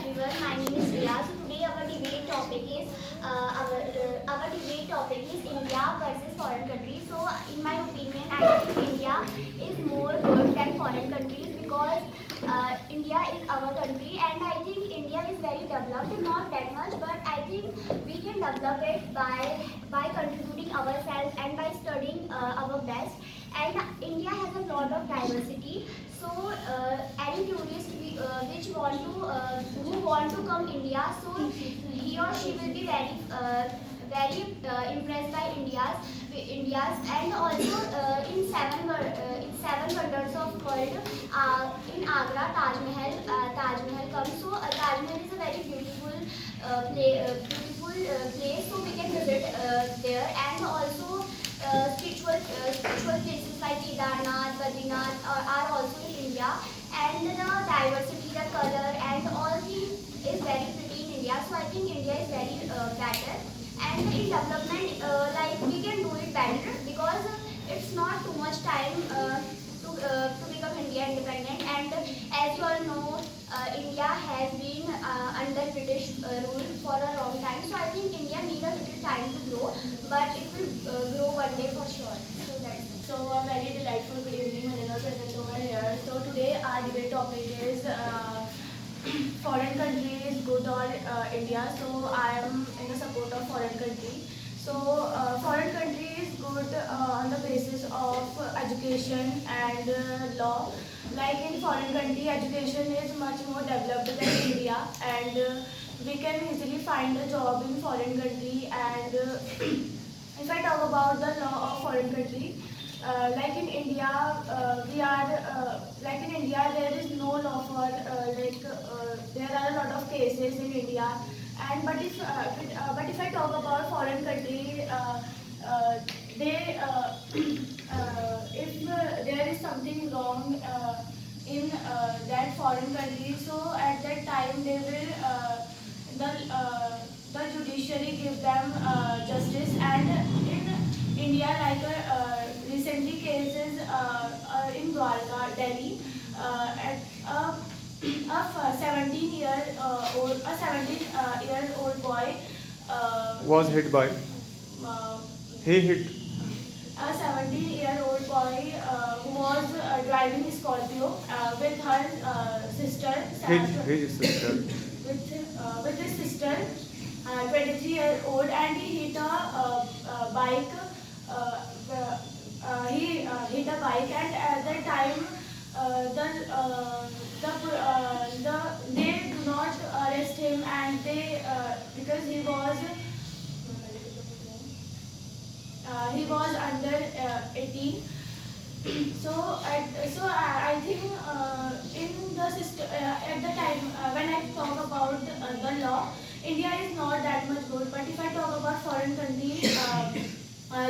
everyone. My name is Riya. So today our debate topic is India versus foreign countries. So in my opinion, I think India is more good than foreign countries because India is our country, and I think India is very developed. Not that much, but I think we can develop it by contributing ourselves and by studying our best. And India has a lot of diversity. So any tourist who want to come India, so he or she will be very impressed by India's, and also in seven wonders of world, in Agra Taj Mahal comes. So Taj Mahal is a very beautiful place, so we can visit there. And also spiritual places like Kedarnath, Badrinath are also in India. And the diversity, the color, and all things is very pretty in India. So I think India is very better. And in development, like we can do it better because it's not too much time to become India independent. And as you all know, India has been under British rule for a long time. So I think India needs a little time to grow, but it will grow one day for sure. So that's it. So a very delightful good evening, Manila present over here. So today our debate topic is foreign country is good or India. So I am in the support of foreign country. So foreign country is good on the basis of education and law. Like in foreign country, education is much more developed than India, and we can easily find a job in foreign country. And if I talk about the law of foreign country, like in India, like in India, there is no law for there are a lot of cases in India. And but if I talk about foreign country, they if there is something wrong in that foreign country, so at that time they will the judiciary give them justice. And in India, like recently cases in Dwarka, Delhi, at a 17-year-old boy Was hit by. uh, He hit. a 17-year-old boy who was driving a Scorpio with her sister, His sister. with his sister, 23-year-old, and he hit a bike. He hit a bike, and at that time, they do not arrest him, and they because he was under 18. So I think in the system at the time when I talk about the law, India is not that much good. But if I talk about foreign country,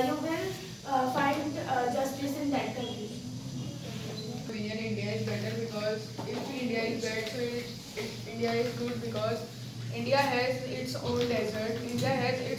you will find justice in that country. Opinion India is better because if India is bad, so India is good because India has its own desert. India has its